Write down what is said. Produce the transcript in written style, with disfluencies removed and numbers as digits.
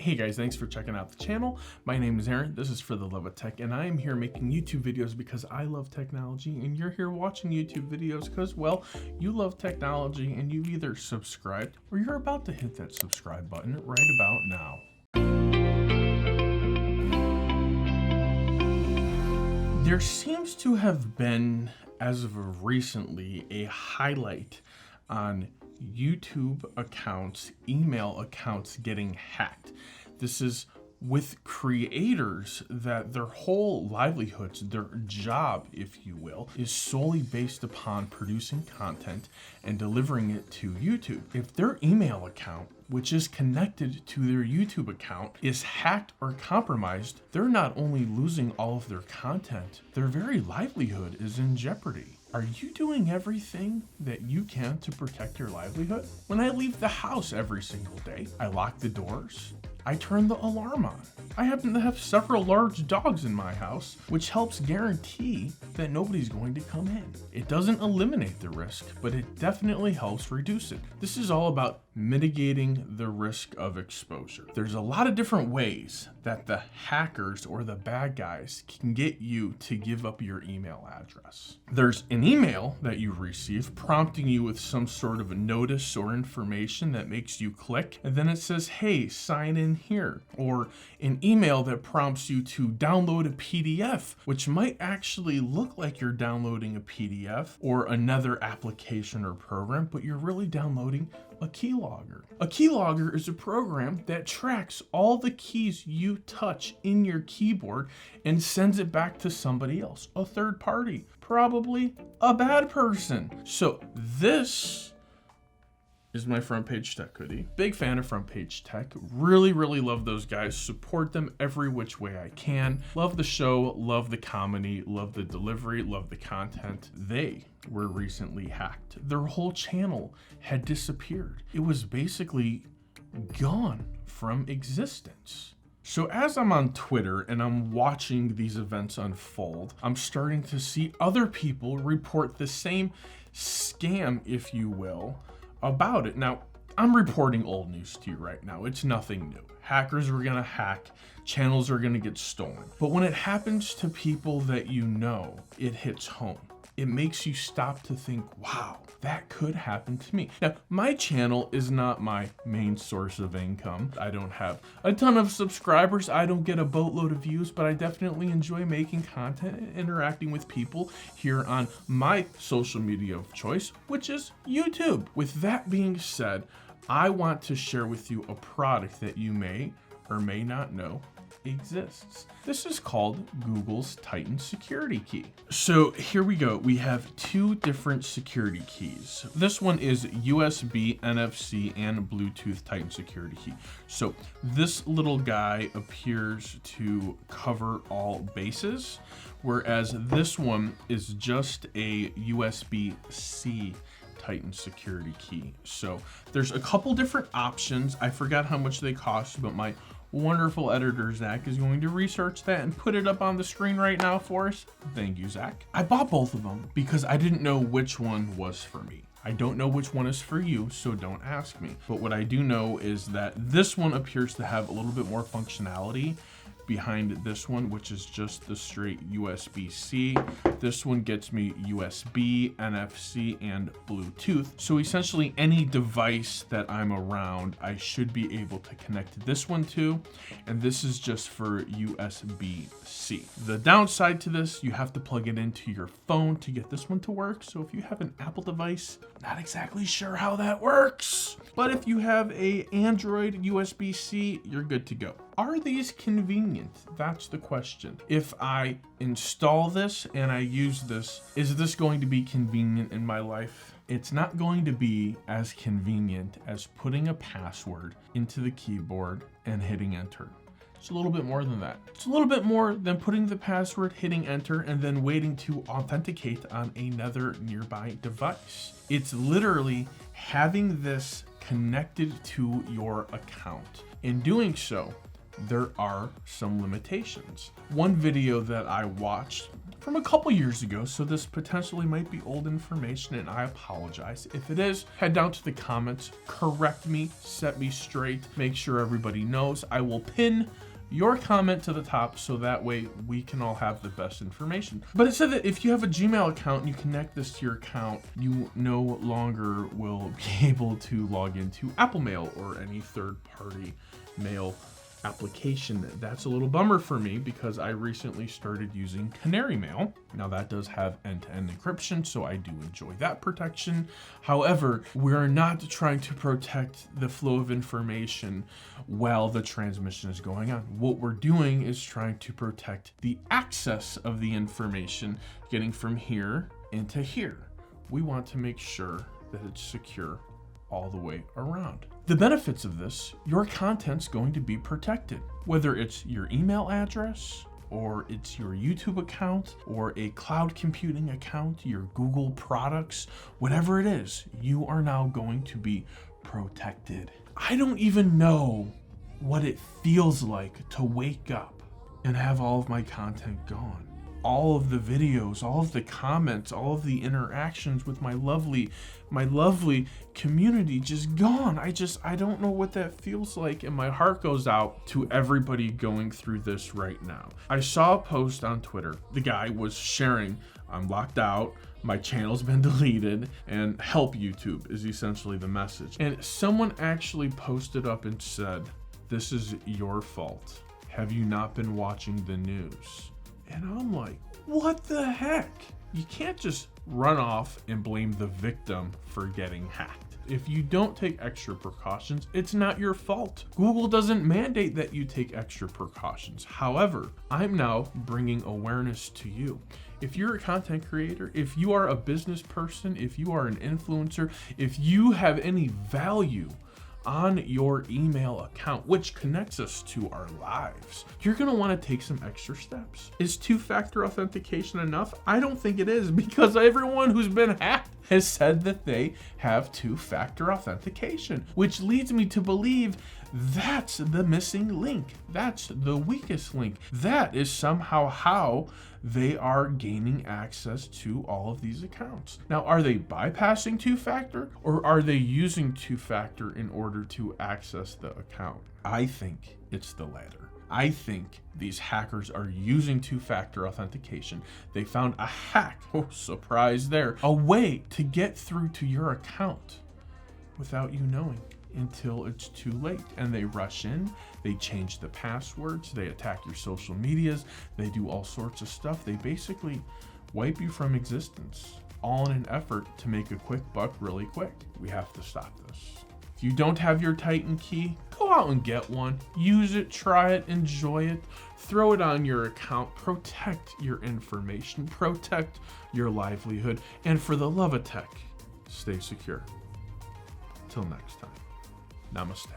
Hey guys, thanks for checking out the channel. My name is Aaron, this is For the Love of Tech, and I am here making YouTube videos because I love technology, and you're here watching YouTube videos because, well, you love technology and you've either subscribed or you're about to hit that subscribe button right about now. There seems to have been, as of recently, a highlight on YouTube accounts, email accounts getting hacked. This is with creators that their whole livelihoods, their job, if you will, is solely based upon producing content and delivering it to YouTube. If their email account, which is connected to their YouTube account, is hacked or compromised, they're not only losing all of their content, their very livelihood is in jeopardy. Are you doing everything that you can to protect your livelihood? When I leave the house every single day, I lock the doors, I turn the alarm on. I happen to have several large dogs in my house, which helps guarantee that nobody's going to come in. It doesn't eliminate the risk, but it definitely helps reduce it. This is all about mitigating the risk of exposure. There's a lot of different ways that the hackers or the bad guys can get you to give up your email address. There's an email that you receive prompting you with some sort of a notice or information that makes you click, and then it says, hey, sign in here. Or an email that prompts you to download a PDF, which might actually look like you're downloading a PDF or another application or program, but you're really downloading a keylogger. A keylogger is a program that tracks all the keys you touch in your keyboard and sends it back to somebody else, a third party, probably a bad person. So this is my Front Page Tech hoodie. Big fan of Front Page Tech. Really love those guys. Support them every which way I can. Love the show, love the comedy, love the delivery, love the content. They were recently hacked. Their whole channel had disappeared. It was basically gone from existence. So as I'm on Twitter and I'm watching these events unfold, I'm starting to see other people report the same scam, if you will, about it. Now, I'm reporting old news to you right now. It's nothing new. Hackers are gonna hack, channels are gonna get stolen. But when it happens to people that you know, it hits home. It makes you stop to think, wow, that could happen to me. Now, my channel is not my main source of income. I don't have a ton of subscribers. I don't get a boatload of views, but I definitely enjoy making content and interacting with people here on my social media of choice, which is YouTube. With that being said, I want to share with you a product that you may or may not know exists. This is called Google's Titan security key. So here we go. We have two different security keys. This one is USB, NFC, and Bluetooth Titan security key. So this little guy appears to cover all bases, whereas this one is just a USB-C Titan security key. So there's a couple different options. I forgot how much they cost, but my wonderful editor Zach is going to research that and put it up on the screen right now for us. Thank you, Zach. I bought both of them because I didn't know which one was for me. I don't know which one is for you, so don't ask me. But what I do know is that this one appears to have a little bit more functionality behind this one, which is just the straight USB-C. This one gets me USB, NFC, and Bluetooth. So essentially any device that I'm around, I should be able to connect this one to, and this is just for USB-C. The downside to this, you have to plug it into your phone to get this one to work. So if you have an Apple device, not exactly sure how that works. But if you have a Android USB-C, you're good to go. Are these convenient? That's the question. If I install this and I use this, is this going to be convenient in my life? It's not going to be as convenient as putting a password into the keyboard and hitting enter. It's a little bit more than that. It's a little bit more than putting the password, hitting enter, and then waiting to authenticate on another nearby device. It's literally having this connected to your account. In doing so, there are some limitations. One video that I watched from a couple years ago, so this potentially might be old information, and I apologize. If it is, head down to the comments, correct me, set me straight, make sure everybody knows. I will pin your comment to the top so that way we can all have the best information. But it said that if you have a Gmail account and you connect this to your account, you no longer will be able to log into Apple Mail or any third-party mail application. That's a little bummer for me because I recently started using Canary Mail. Now that does have end-to-end encryption, so I do enjoy that protection. However, we're not trying to protect the flow of information while the transmission is going on. What we're doing is trying to protect the access of the information getting from here into here. We want to make sure that it's secure all the way around. The benefits of this, your content's going to be protected. Whether it's your email address, or it's your YouTube account, or a cloud computing account, your Google products, whatever it is, you are now going to be protected. I don't even know what it feels like to wake up and have all of my content gone. All of the videos, all of the comments, all of the interactions with my lovely community just gone. I don't know what that feels like, and my heart goes out to everybody going through this right now. I saw a post on Twitter. The guy was sharing, I'm locked out, my channel's been deleted, and help YouTube is essentially the message. And someone actually posted up and said, this is your fault. Have you not been watching the news? And I'm like, what the heck? You can't just run off and blame the victim for getting hacked. If you don't take extra precautions, it's not your fault. Google doesn't mandate that you take extra precautions. However, I'm now bringing awareness to you. If you're a content creator, if you are a business person, if you are an influencer, if you have any value on your email account, which connects us to our lives, you're gonna wanna take some extra steps. Is two-factor authentication enough? I don't think it is, because everyone who's been hacked has said that they have two-factor authentication, which leads me to believe that's the missing link. That's the weakest link. That is somehow how they are gaining access to all of these accounts. Now, are they bypassing two-factor, or are they using two-factor in order to access the account? I think it's the latter. I think these hackers are using two-factor authentication. They found a hack, oh, surprise there, a way to get through to your account without you knowing until it's too late. And they rush in, they change the passwords, they attack your social medias, they do all sorts of stuff. They basically wipe you from existence, all in an effort to make a quick buck really quick. We have to stop this. If you don't have your Titan key, go out and get one. Use it, try it, enjoy it, throw it on your account, protect your information, protect your livelihood, and for the love of tech, stay secure. Till next time, namaste.